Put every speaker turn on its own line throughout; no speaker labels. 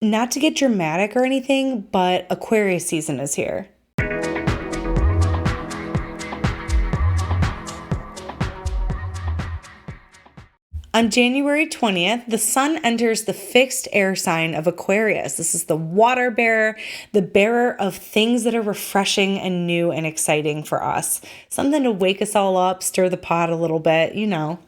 not to get dramatic or anything, but Aquarius season is here. On January 20th, the sun enters the fixed air sign of Aquarius. This is the water bearer, the bearer of things that are refreshing and new and exciting for us. Something to wake us all up, stir the pot a little bit, you know.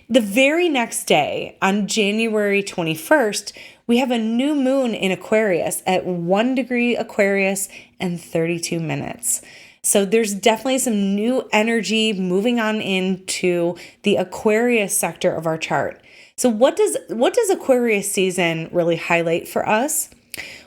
The very next day, on January 21st, we have a new moon in Aquarius at 1 degree Aquarius and 32 minutes. So there's definitely some new energy moving on into the Aquarius sector of our chart. So what does Aquarius season really highlight for us?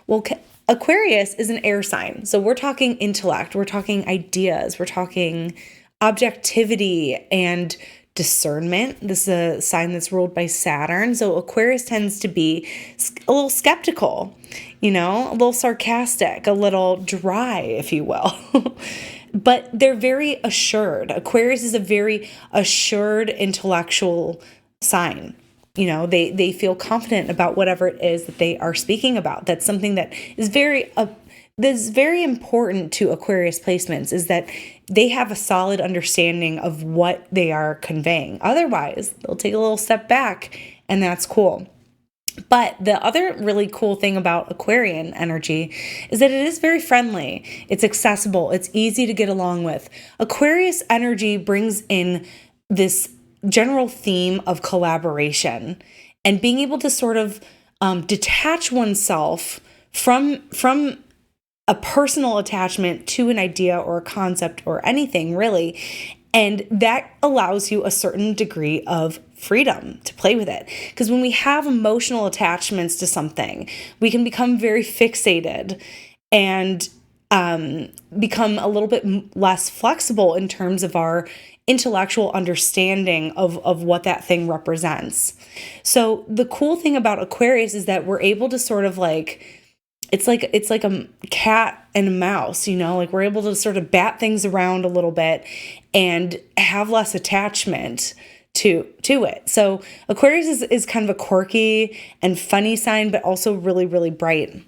Well, Aquarius is an air sign. So we're talking intellect, we're talking ideas, we're talking objectivity and discernment. This is a sign that's ruled by Saturn. So Aquarius tends to be a little skeptical, a little sarcastic, a little dry, if you will. But they're very assured. Aquarius is a very assured intellectual sign. They feel confident about whatever it is that they are speaking about. That's something that is very important to Aquarius placements, is that they have a solid understanding of what they are conveying. Otherwise, they'll take a little step back, and that's cool. But the other really cool thing about Aquarian energy is that it is very friendly. It's accessible. It's easy to get along with. Aquarius energy brings in this general theme of collaboration and being able to sort of detach oneself from a personal attachment to an idea or a concept or anything, really. And that allows you a certain degree of freedom to play with it. Because when we have emotional attachments to something, we can become very fixated and become a little bit less flexible in terms of our intellectual understanding of what that thing represents. So the cool thing about Aquarius is that we're able to sort of it's like a cat and a mouse, we're able to sort of bat things around a little bit and have less attachment to it. So Aquarius is kind of a quirky and funny sign, but also really, really bright.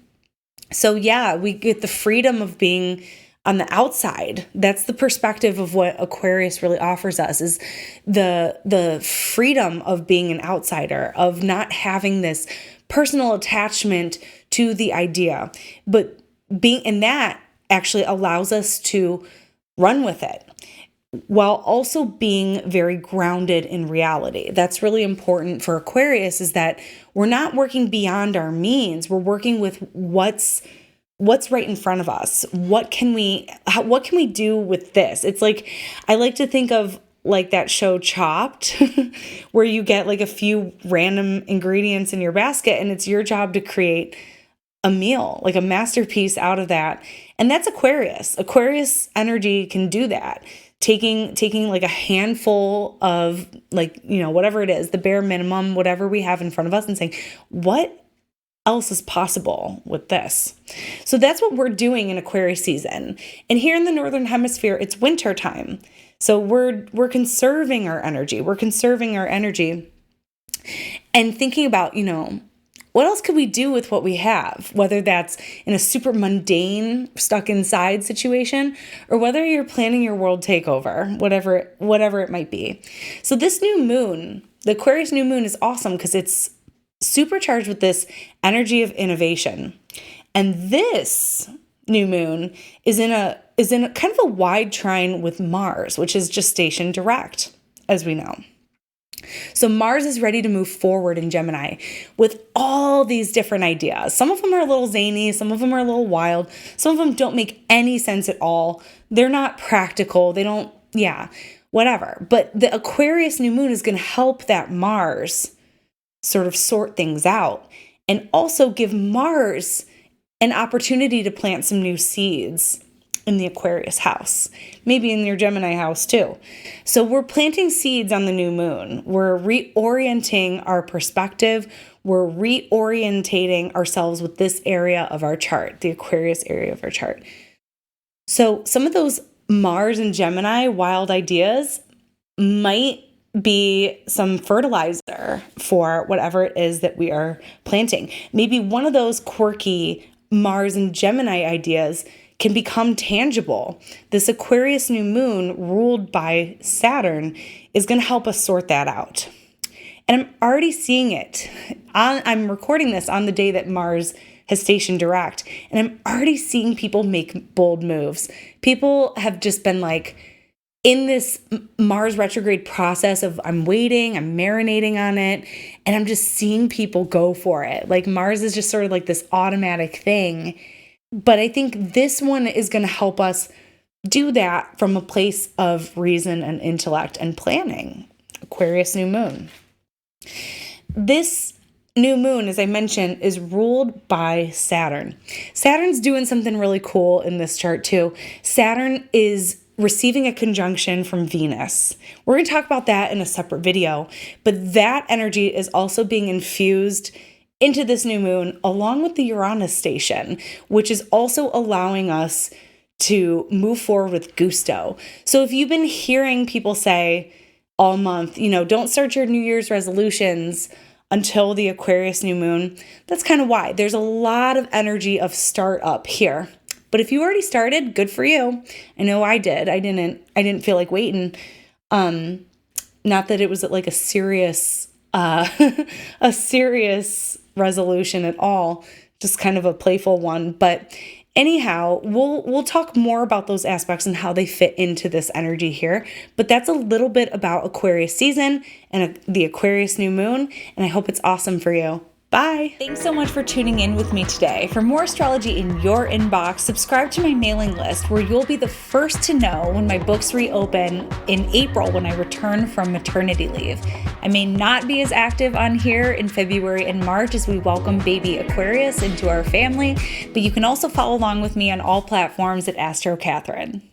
So yeah, we get the freedom of being on the outside. That's the perspective of what Aquarius really offers us, is the freedom of being an outsider, of not having this personal attachment to the idea, but being in that actually allows us to run with it while also being very grounded in reality. That's really important for Aquarius, is that we're not working beyond our means. We're working with what's right in front of us. What can we do with this? It's like, I like to think of like that show Chopped, where you get like a few random ingredients in your basket and it's your job to create a meal, like a masterpiece out of that. And that's Aquarius. Aquarius energy can do that. Taking like a handful of whatever it is, the bare minimum, whatever we have in front of us, and saying, what else is possible with this? So that's what we're doing in Aquarius season. And here in the Northern Hemisphere, it's winter time. So we're conserving our energy. We're conserving our energy and thinking about, what else could we do with what we have? Whether that's in a super mundane, stuck inside situation, or whether you're planning your world takeover, whatever it might be. So this new moon, the Aquarius new moon, is awesome because it's supercharged with this energy of innovation. And this new moon is in a kind of a wide trine with Mars, which is gestation direct, as we know. So Mars is ready to move forward in Gemini with all these different ideas. Some of them are a little zany, some of them are a little wild, some of them don't make any sense at all. They're not practical. They don't, whatever. But the Aquarius new moon is going to help that Mars sort of sort things out and also give Mars an opportunity to plant some new seeds in the Aquarius house, maybe in your Gemini house too. So we're planting seeds on the new moon. We're reorienting our perspective. We're reorientating ourselves with this area of our chart, the Aquarius area of our chart. So some of those Mars and Gemini wild ideas might be some fertilizer for whatever it is that we are planting. Maybe one of those quirky Mars and Gemini ideas can become tangible. This Aquarius new moon ruled by Saturn is going to help us sort that out. And I'm already seeing it. I'm recording this on the day that Mars has stationed direct, and I'm already seeing people make bold moves. People have just been like in this Mars retrograde process of I'm waiting, I'm marinating on it, and I'm just seeing people go for it. Like Mars is just sort of like this automatic thing. But I think this one is going to help us do that from a place of reason and intellect and planning. Aquarius new moon. This new moon, as I mentioned, is ruled by Saturn. Saturn's doing something really cool in this chart too. Saturn is receiving a conjunction from Venus. We're going to talk about that in a separate video, but that energy is also being infused into this new moon along with the Uranus station, which is also allowing us to move forward with gusto. So if you've been hearing people say all month, don't start your New Year's resolutions until the Aquarius new moon, that's kind of why. There's a lot of energy of start up here. But if you already started, good for you. I know I did. I didn't feel like waiting. Not that it was like a serious resolution at all, just kind of a playful one. But anyhow, we'll talk more about those aspects and how they fit into this energy here. But that's a little bit about Aquarius season and the Aquarius new moon, and I hope it's awesome for you. Bye. Thanks so much for tuning in with me today. For more astrology in your inbox, subscribe to my mailing list where you'll be the first to know when my books reopen in April when I return from maternity leave. I may not be as active on here in February and March as we welcome baby Aquarius into our family, but you can also follow along with me on all platforms at Astro Catherine.